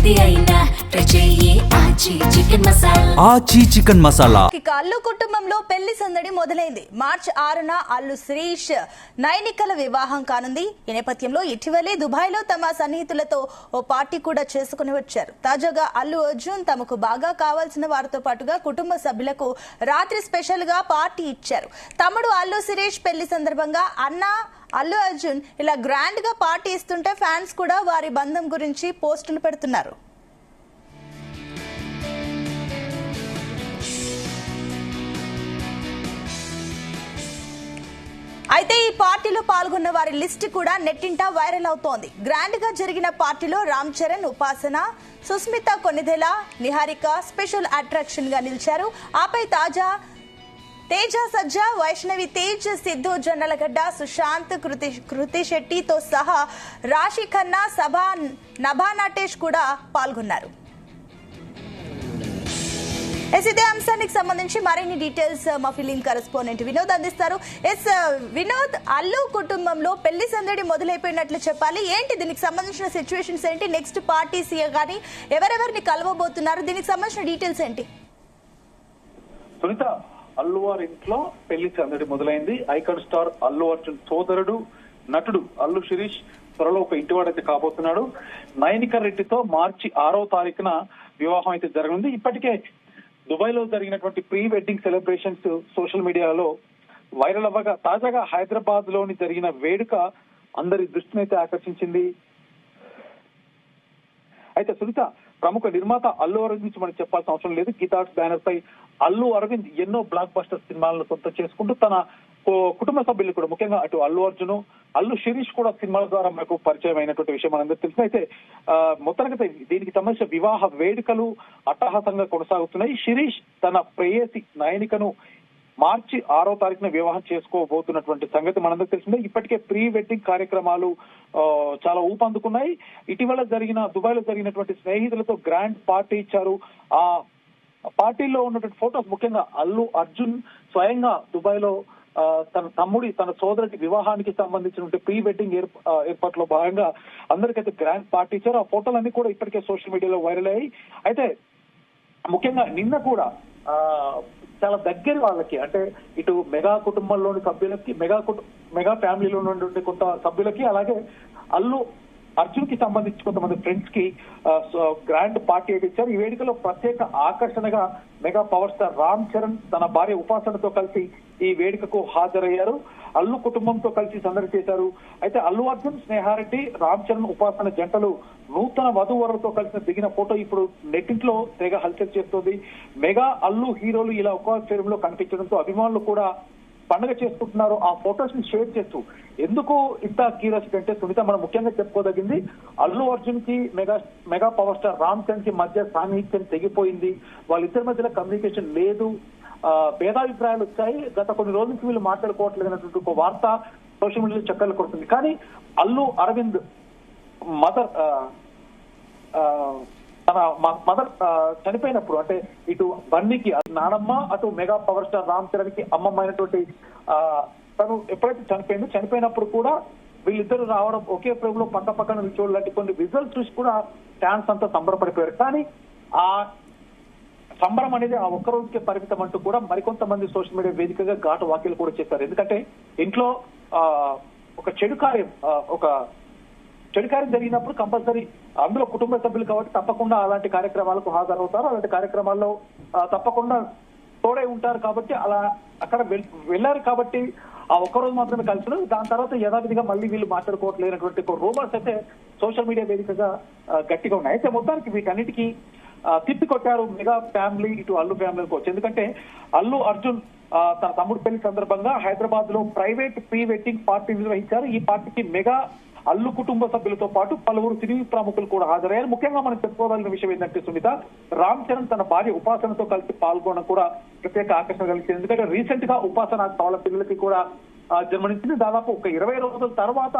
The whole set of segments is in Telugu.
ఏది అయినా ఆచి చికెన్ మసాలా. అల్లు కుటుంబంలో పెళ్లి సందడి మొదలైంది. మార్చి 6న అల్లు శిరీష్ నైనికల వివాహం కానుంది. ఈ నేపథ్యంలో ఇటీవలే దుబాయ్ లో తమ సన్నిహితులతో ఓ పార్టీ కూడా చేసుకుని వచ్చారు. తాజాగా అల్లు అర్జున్ తమకు బాగా కావాల్సిన వారితో పాటుగా కుటుంబ సభ్యులకు రాత్రి స్పెషల్ గా పార్టీ ఇచ్చారు. తమ్ముడు అల్లు శిరీష్ పెళ్లి సందర్భంగా అన్న అల్లు అర్జున్ ఇలా గ్రాండ్ గా పార్టీ ఇస్తుంటే ఫ్యాన్స్ కూడా వారి బంధం గురించి పోస్టులు పెడుతున్నారు. అయితే ఈ పార్టీలో పాల్గొన్న వారి లిస్ట్ కూడా నెట్టింట వైరల్ అవుతోంది. గ్రాండ్ గా జరిగిన పార్టీలో రామ్ చరణ్, ఉపాసన, సుస్మిత కొనిదెల, నిహారిక స్పెషల్ అట్రాక్షన్ గా నిలిచారు. ఆపై తేజ సజ్జా, వైష్ణవి తేజ్, సిద్ధు జొన్నలగడ్డ, సుశాంత్, కృతి శెట్టితో సహా రాశి ఖన్నా, నభా నటేష్ కూడా పాల్గొన్నారు. ఇదే అంశానికి సంబంధించి మరిన్ని డీటెయిల్స్ మా ఫిలిం కరెస్పాండెంట్ వినోద్ అందిస్తారు. వినోద్, అల్లు కుటుంబంలో పెళ్లి సందడి మొదలైపోయినట్లు చెప్పాలి. ఏంటి దీనికి సంబంధించిన సిచ్యువేషన్స్ ఏంటి? నెక్స్ట్ పార్టీస్ కానీ ఎవరెవరిని కలవబోతున్నారు? దీనికి సంబంధించిన డీటెయిల్స్ ఏంటి? సునీత, అల్లు వారి ఇంట్లో పెళ్లి సందడి మొదలైంది. ఐకాన్ స్టార్ అల్లు అర్జున్ సోదరుడు నటుడు అల్లు శిరీష్ త్వరలో ఒక ఇంటివాడైతే కాబోతున్నాడు. నైనిక రెడ్డితో మార్చి 6వ తారీఖున వివాహం అయితే జరగనుంది. ఇప్పటికే దుబాయ్ లో జరిగినటువంటి ప్రీ వెడ్డింగ్ సెలబ్రేషన్స్ సోషల్ మీడియాలో వైరల్ అవ్వగా తాజాగా హైదరాబాద్ లోని జరిగిన వేడుక అందరి దృష్టిని అయితే ఆకర్షించింది. అయితే సునీత, ప్రముఖ నిర్మాత అల్లు అరవింద్ నుంచి మనకు చెప్పాల్సిన అవసరం లేదు. గీతా ఆర్ట్స్ బ్యానర్ పై అల్లు అరవింద్ ఎన్నో బ్లాక్ బస్టర్ సినిమాలను సొంతం చేసుకుంటూ తన కుటుంబ సభ్యులు కూడా, ముఖ్యంగా అటు అల్లు అర్జున్, అల్లు శిరీష్ కూడా సినిమాల ద్వారా మనకు పరిచయం అయినటువంటి విషయం మనందరూ తెలిసిన. అయితే మొత్తానికి దీనికి సంబంధించిన వివాహ వేడుకలు అట్టహాసంగా కొనసాగుతున్నాయి. శిరీష్ తన ప్రేయసి నయనికను మార్చి 6వ తారీఖున వివాహం చేసుకోబోతున్నటువంటి సంగతి మనందరూ తెలిసిందే. ఇప్పటికే ప్రీ వెడ్డింగ్ కార్యక్రమాలు చాలా ఊపందుకున్నాయి. ఇటీవల దుబాయ్ లో జరిగినటువంటి స్నేహితులతో గ్రాండ్ పార్టీ ఇచ్చారు. ఆ పార్టీలో ఉన్నటువంటి ఫొటోస్, ముఖ్యంగా అల్లు అర్జున్ స్వయంగా దుబాయ్ లో తన సోదరుడి వివాహానికి సంబంధించిన ప్రీ వెడ్డింగ్ ఏర్పాట్లో భాగంగా అందరికైతే గ్రాండ్ పార్టీ ఇచ్చారు. ఆ ఫోటోలన్నీ కూడా ఇప్పటికే సోషల్ మీడియాలో వైరల్ అయ్యాయి. అయితే ముఖ్యంగా నిన్న కూడా చాలా దగ్గర వాళ్ళకి, అంటే ఇటు మెగా కుటుంబంలోని సభ్యులకి, మెగా ఫ్యామిలీలో ఉన్నటువంటి కొంత సభ్యులకి, అలాగే అల్లు అర్జున్ కి సంబంధించి కొంతమంది ఫ్రెండ్స్ కి గ్రాండ్ పార్టీ అయితే ఇచ్చారు. ఈ వేడుకలో ప్రత్యేక ఆకర్షణగా mega power star Ram Charan తన భార్య ఉపాసనతో కలిసి ఈ వేడుకకు హాజరయ్యారు. అల్లు కుటుంబంతో కలిసి సందడి చేశారు. అయితే అల్లు అర్జున్, స్నేహారెడ్డి, రామ్ చరణ్, ఉపాసన జంటలు నూతన వధూవరులతో కలిసి దిగిన ఫోటో ఇప్పుడు నెట్టింట్లో తెగ హల్చల్ చేస్తోంది. మెగా అల్లు హీరోలు ఇలా ఒక ఫిల్మ్ కనిపించడంతో అభిమానులు కూడా పండుగ చేసుకుంటున్నారు. ఆ ఫొటోస్ ని షేర్ చేస్తూ ఎందుకు ఇంత క్యూరియాసిటీ అంటే సునీత, మనం ముఖ్యంగా చెప్పుకోదగింది అల్లు అర్జున్ కి mega power star Ram Charan కి మధ్య సాన్నిహిత్యం తెగిపోయింది. వాళ్ళిద్దరి మధ్యలో కమ్యూనికేషన్ లేదు, భేదాభిప్రాయాలు వచ్చాయి. గత కొన్ని రోజుల నుంచి వీళ్ళు మాట్లాడుకోవట్లేదు అన్నటువంటి ఒక వార్త సోషల్ మీడియాలో చక్కర్లు కొడుతుంది. కానీ అల్లు అరవింద్ మదర్ తన మదర్ చనిపోయినప్పుడు, అంటే ఇటు బన్నీకి నానమ్మ, అటు mega power star Ram Charan కి అమ్మమ్మ అయినటువంటి తను ఎప్పుడైతే చనిపోయినప్పుడు కూడా వీళ్ళిద్దరు రావడం, ఒకే ఫ్రేమ్ లో పక్క పక్కన నిల్చోవడం లాంటి కొన్ని విజువల్స్ చూసి కూడా ఫ్యాన్స్ అంతా సంబరపడిపోయారు. కానీ ఆ సంబరం అనేది ఆ ఒక్క రోజుకే పరిమితం అంటూ కూడా మరికొంతమంది సోషల్ మీడియా వేదికగా ఘాటు వ్యాఖ్యలు కూడా చేశారు. ఎందుకంటే ఇంట్లో ఒక చెడు కార్యం జరిగినప్పుడు కంపల్సరీ అందులో కుటుంబ సభ్యులు కాబట్టి తప్పకుండా అలాంటి కార్యక్రమాలకు హాజరవుతారు. అలాంటి కార్యక్రమాల్లో తప్పకుండా తోడై ఉంటారు. కాబట్టి అలా అక్కడ వెళ్ళారు. కాబట్టి ఆ ఒక్కరోజు మాత్రమే కలిసి దాని తర్వాత యథావిధిగా మళ్ళీ వీళ్ళు మాట్లాడుకోవట్లేనటువంటి రూమర్స్ అయితే సోషల్ మీడియా వేదికగా గట్టిగా ఉన్నాయి. అయితే మొత్తానికి వీటన్నిటికీ తిప్పికొట్టారు మెగా ఫ్యామిలీ, ఇటు అల్లు ఫ్యామిలీకి వచ్చి. ఎందుకంటే అల్లు అర్జున్ తన తమ్ముడు పెళ్లి సందర్భంగా హైదరాబాద్ లో ప్రైవేట్ ప్రీ వెడ్డింగ్ పార్టీ నిర్వహించారు. ఈ పార్టీకి మెగా అల్లు కుటుంబ సభ్యులతో పాటు పలువురు సినీ ప్రముఖులు కూడా హాజరయ్యారు. ముఖ్యంగా మనం చెప్పుకోవాల్సిన విషయం ఏంటంటే సునీత, రామ్ చరణ్ తన భార్య ఉపాసనతో కలిసి పాల్గొనడం కూడా ప్రత్యేక ఆకర్షణ కలిగింది. ఎందుకంటే రీసెంట్ గా ఉపాసన తవల పిల్లలకి కూడా జన్మనిచ్చింది. దాదాపు ఒక 20 రోజుల తర్వాత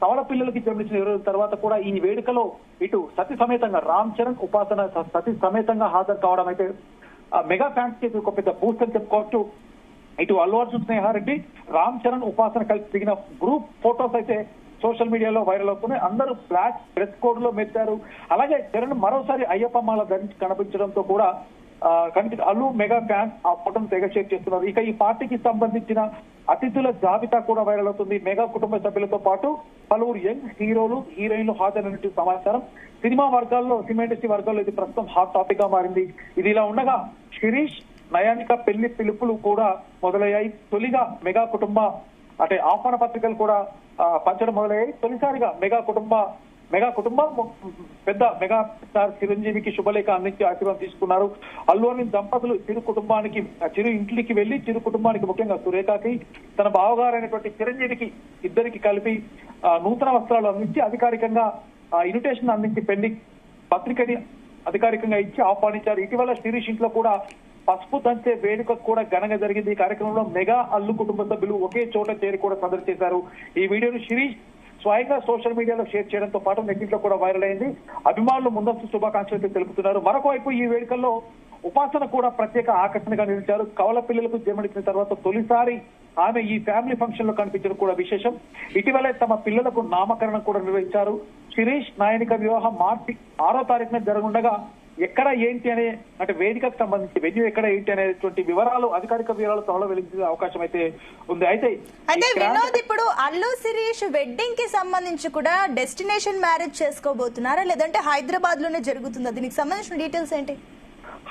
తవల పిల్లలకి జన్మనిచ్చిన 20 రోజుల తర్వాత కూడా ఈ వేడుకలో ఇటు సతీ సమేతంగా రామ్ చరణ్, ఉపాసన సతీ సమేతంగా హాజరు కావడం అయితే మెగా ఫ్యాన్స్ కి ఒక పెద్ద బూస్ట్ అని చెప్పుకోవచ్చు. ఇటు అల్లు అర్జున్, స్నేహారెడ్డి, రామ్ చరణ్, ఉపాసన కలిసి దిగిన గ్రూప్ ఫోటోస్ అయితే సోషల్ మీడియాలో వైరల్ అవుతున్నాయి. అందరూ బ్లాక్ డ్రెస్ కోడ్ లో మెచ్చారు. అలాగే చరణ్ మరోసారి అయ్యప్ప మాల ధరించి కనిపించడంతో కూడా అల్లు మెగా ఫ్యాన్స్ ఆ ఫోటోను తెగ షేర్ చేస్తున్నారు. ఇక ఈ పార్టీకి సంబంధించిన అతిథుల జాబితా కూడా వైరల్ అవుతుంది. మెగా కుటుంబ సభ్యులతో పాటు పలువురు యంగ్ హీరోలు హీరోయిన్లు హాజరైనట్టు సమాచారం. సినిమా వర్గాల్లో ఇండస్ట్రీ వర్గాల్లో ఇది ప్రస్తుతం హాట్ టాపిక్ గా మారింది. ఇది ఇలా ఉండగా శిరీష్ నయానిక పెళ్లి పిలుపులు కూడా మొదలయ్యాయి. తొలిగా మెగా కుటుంబ అంటే ఆహ్వాన పత్రికలు కూడా పంచడం మొదలయ్యాయి. తొలిసారిగా మెగా కుటుంబం పెద్ద మెగా స్టార్ చిరంజీవికి శుభలేఖ అందించి ఆశీర్వాదం తీసుకున్నారు. అల్లు అరవింద్ దంపతులు చిరు ఇంటికి వెళ్లి చిరు కుటుంబానికి ముఖ్యంగా సురేఖకి తన బావగారైనటువంటి చిరంజీవికి ఇద్దరికి కలిపి నూతన వస్త్రాలు అందించి అధికారికంగా ఇన్విటేషన్ అందించి పెళ్లి పత్రికని అధికారికంగా ఇచ్చి ఆహ్వానించారు. ఇటీవల శిరీష్ ఇంట్లో కూడా పసుపు దంచే వేడుక కూడా ఘనంగా జరిగింది. ఈ కార్యక్రమంలో మెగా అల్లు కుటుంబ సభ్యులు ఒకే చోట చేరి కూడా సందడి చేశారు. ఈ వీడియోను శిరీష్ స్వయంగా సోషల్ మీడియాలో షేర్ చేయడంతో పాటు నెట్టింట్లో కూడా వైరల్ అయింది. అభిమానులు ముందస్తు శుభాకాంక్షలు తెలుపుతున్నారు. మరొక వైపు ఈ వేడుకల్లో ఉపాసన కూడా ప్రత్యేక ఆకర్షణగా నిలిచారు. కవల పిల్లలకు జన్మనిచ్చిన తర్వాత తొలిసారి ఆమె ఈ ఫ్యామిలీ ఫంక్షన్ లో కనిపించడం కూడా విశేషం. ఇటీవలే తమ పిల్లలకు నామకరణం కూడా నిర్వహించారు. శిరీష్ నయనిక వివాహం మార్చి 6వ తారీఖున జరగనుండగా ఎక్కడ ఏంటి అనే అంటే వేదికకు సంబంధించి వెన్యూ ఎక్కడ ఏంటి అనేటువంటి వివరాలు అధికారిక వివరాలు త్వరలో వెలిగించే అవకాశం అయితే ఉంది. అయితే వినోద్ ఇప్పుడు అల్లు శిరీష్ వెడ్డింగ్ కి సంబంధించి కూడా డెస్టినేషన్ మ్యారేజ్ చేసుకోబోతున్నారా లేదంటే హైదరాబాద్ లోనే జరుగుతుందా? దీనికి సంబంధించిన డీటెయిల్స్ ఏంటి?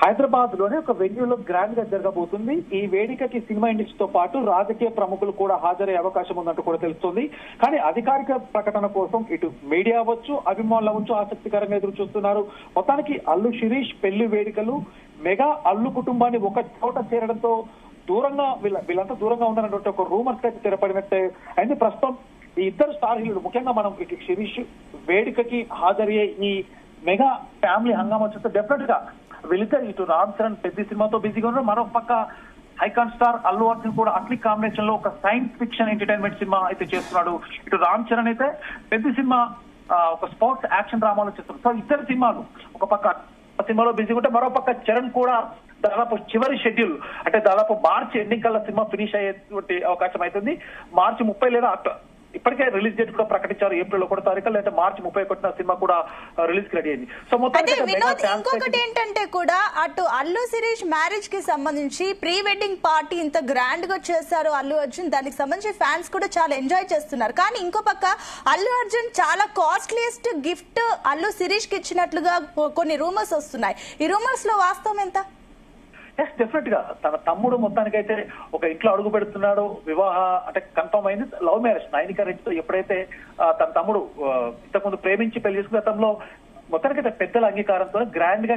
హైదరాబాద్ లోనే ఒక వెన్యూలో గ్రాండ్ గా జరగబోతుంది. ఈ వేదికకి సినిమా ఇండస్ట్రీతో పాటు రాజకీయ ప్రముఖులు కూడా హాజరయ్యే అవకాశం ఉందంటూ కూడా తెలుస్తుంది. కానీ అధికారిక ప్రకటన కోసం ఇటు మీడియా అవ్వచ్చు అభిమానులు అవ్వచ్చు ఆసక్తికరంగా ఎదురు చూస్తున్నారు. మొత్తానికి అల్లు శిరీష్ పెళ్లి వేడుకలు మెగా అల్లు కుటుంబాన్ని ఒక చోట చేరడంతో దూరంగా వీళ్ళంతా దూరంగా ఉన్నారన్నటువంటి ఒక రూమర్స్ అయితే తెరపడినట్టే అయింది. ప్రస్తుతం ఈ ఇద్దరు స్టార్ హీరోలు ముఖ్యంగా మనం ఇటు శిరీష్ వేడుకకి హాజరయ్యే ఈ మెగా ఫ్యామిలీ హంగామా చూస్తే డెఫినెట్ గా వీళ్ళిద్దరు ఇటు రామ్ చరణ్ పెద్ద సినిమాతో బిజీగా ఉన్నారు. మరో పక్క ఐకాన్ స్టార్ అల్లు అర్జున్ కూడా అట్లీ కాంబినేషన్ లో ఒక సైన్స్ ఫిక్షన్ ఎంటర్టైన్మెంట్ సినిమా అయితే చేస్తున్నాడు. ఇటు రామ్ చరణ్ అయితే పెద్ద సినిమా ఒక స్పోర్ట్స్ యాక్షన్ డ్రామాలో చేస్తున్నారు. సో ఇద్దరు సినిమాలు ఒక పక్క సినిమాలో బిజీగా ఉంటే మరో పక్క చరణ్ కూడా దాదాపు చివరి షెడ్యూల్ అంటే దాదాపు మార్చి ఎండింగ్ కల్లా సినిమా ఫినిష్ అయ్యేటువంటి అవకాశం అవుతుంది. మార్చి 30 లేదా ఇప్పటికే రిలీజ్ డేట్ కూడా ప్రకటించారు. ఏప్రిల్ 1వ తారీఖు లేదా మార్చి 31న సినిమా కూడా రిలీజ్ రెడీ అయింది. సో మొత్తం ఇంకొకటి ఏంటంటే కూడా అటు అల్లు శిరీష్ మ్యారేజ్ కి సంబంధించి ప్రీ వెడ్డింగ్ పార్టీ ఇంత గ్రాండ్ గా చేశారు అల్లు అర్జున్. దానికి సంబంధించి ఫ్యాన్స్ కూడా చాలా ఎంజాయ్ చేస్తున్నారు. కానీ ఇంకో పక్క అల్లు అర్జున్ చాలా కాస్ట్లీయెస్ట్ గిఫ్ట్ అల్లు శిరీష్ కి ఇచ్చినట్లుగా కొన్ని రూమర్స్ వస్తున్నాయి. ఈ రూమర్స్ లో వాస్తవం ఎంత? డెఫినెట్ గా తన తమ్ముడు మొత్తానికైతే ఒక ఇంట్లో అడుగు పెడుతున్నాడు. వివాహ అంటే కన్ఫర్మ్ అయింది. లవ్ మ్యారేజ్ నయనిక రెడ్డితో ఎప్పుడైతే తన తమ్ముడు ఇంతకుముందు ప్రేమించి పెళ్లి చేసుకున్న గతంలో మొత్తానికైతే పెద్దల అంగీకారంతో గ్రాండ్ గా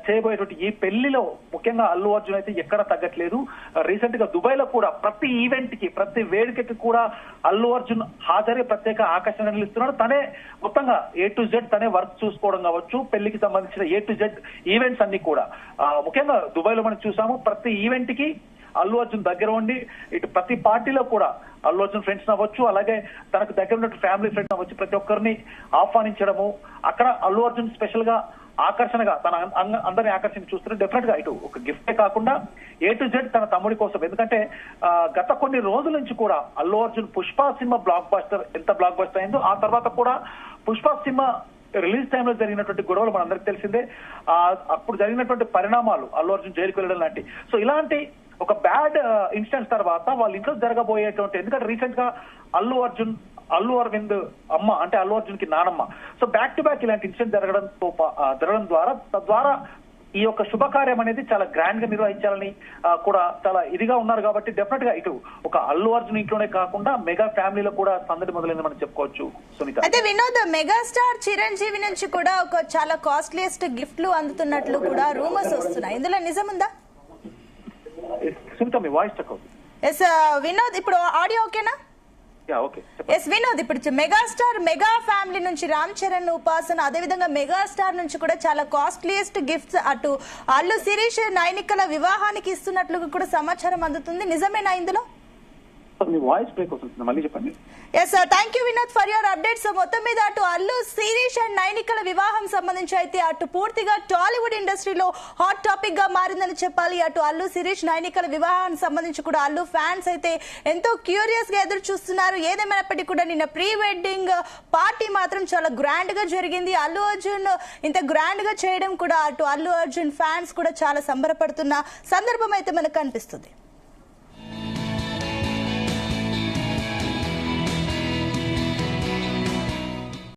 చేయబోయేటువంటి ఈ పెళ్లిలో ముఖ్యంగా అల్లు అర్జున్ అయితే ఎక్కడ తగ్గట్లేదు. రీసెంట్ గా దుబాయ్ లో కూడా ప్రతి ఈవెంట్ కి ప్రతి వేడుకకి కూడా అల్లు అర్జున్ హాజరై ప్రత్యేక ఆకర్షణ నిలుస్తున్నాడు. తనే మొత్తంగా A to Z తనే వర్క్ చూసుకోవడం కావచ్చు, పెళ్లికి సంబంధించిన A to Z ఈవెంట్స్ అన్ని కూడా ముఖ్యంగా దుబాయ్ లో మనం చూసాము. ప్రతి ఈవెంట్ కి అల్లు అర్జున్ దగ్గర ఉండి ఇటు ప్రతి పార్టీలో కూడా అల్లు అర్జున్ ఫ్రెండ్స్ అవ్వచ్చు అలాగే తనకు దగ్గర ఉన్నట్టు ఫ్యామిలీ ఫ్రెండ్స్ అవ్వచ్చు ప్రతి ఒక్కరిని ఆహ్వానించడము. అక్కడ అల్లు అర్జున్ స్పెషల్ గా ఆకర్షణగా తన అందరినీ ఆకర్షణ చూస్తున్నారు. డెఫినెట్ గా ఇటు ఒక గిఫ్టే కాకుండా A to Z తన తమ్ముడి కోసం. ఎందుకంటే గత కొన్ని రోజుల నుంచి కూడా అల్లు అర్జున్ పుష్ప సినిమా ఎంత బ్లాక్ బస్టర్ అయిందో ఆ తర్వాత కూడా పుష్ప సినిమా రిలీజ్ టైంలో జరిగినటువంటి గొడవలు మనందరికి తెలిసిందే. అప్పుడు జరిగినటువంటి పరిణామాలు అల్లు అర్జున్ జైలుకు వెళ్ళడం లాంటి సో ఇలాంటి ఒక బ్యాడ్ ఇన్సిడెంట్స్ తర్వాత వాళ్ళ ఇంట్లో జరగబోయేటువంటి ఎందుకంటే రీసెంట్ గా అల్లు అరవింద్ అమ్మ అంటే అల్లు అర్జున్ కి నానమ్మ సో బ్యాక్ టు బ్యాక్ ఇలాంటి ఇన్సిడెంట్ జరగడం ద్వారా ఈ యొక్క శుభకార్యం అనేది చాలా గ్రాండ్ గా నిర్వహించాలని కూడా చాలా ఇదిగా ఉన్నారు. కాబట్టి డెఫినెట్ గా ఇటు ఒక అల్లు అర్జున్ ఇంట్లోనే కాకుండా మెగా ఫ్యామిలీలో కూడా సందడి మొదలైంది మనం చెప్పుకోవచ్చు. సునీత అయితే వినోద్ మెగాస్టార్ చిరంజీవి నుంచి కూడా ఒక చాలా కాస్ట్లీయెస్ట్ గిఫ్ట్లు అందుతున్నట్లు కూడా రూమర్స్ వస్తున్నాయి. ఇందులో నిజముందా? సునీత మీ వాయిస్ చెక్ అవుతుంది. ఎస్ వినోద్ ఇప్పుడు ఆడియో ఓకేనా? ఎస్ వినోద్ ఇప్పుడు మెగా ఫ్యామిలీ నుంచి రామ్ చరణ్ ఉపాసన అదేవిధంగా మెగాస్టార్ నుంచి కూడా చాలా కాస్ట్లీయెస్ట్ గిఫ్ట్స్ అటు అల్లు శిరీష్ నయనికల వివాహానికి ఇస్తున్నట్లు కూడా సమాచారం అందుతుంది. నిజమేనా ఇందులో? మీ వాయిస్ బ్రేక్ అవుతుంది, మళ్ళీ చెప్పండి. Yes sir, thank you Vinod for your updates. మొత్తం మీద అటు అల్లు శిరీష్ అండ్ నైనికల వివాహం సంబంధించి అయితే అటు పూర్తిగా టాలీవుడ్ ఇండస్ట్రీలో హాట్ టాపిక్ గా మారిందని చెప్పాలి. అటు అల్లు శిరీష్ నైనికల వివాహానికి సంబంధించి కూడా అల్లు ఫ్యాన్స్ అయితే ఎంతో క్యూరియస్ గా ఎదురు చూస్తున్నారు. ఏదేమైనప్పటికీ కూడా నిన్న ప్రీ వెడ్డింగ్ పార్టీ మాత్రం చాలా గ్రాండ్ గా జరిగింది. అల్లు అర్జున్ ఇంత గ్రాండ్ గా చేయడం కూడా అటు అల్లు అర్జున్ ఫ్యాన్స్ కూడా చాలా సంబరపడుతున్న సందర్భం అయితే మనకు కనిపిస్తుంది.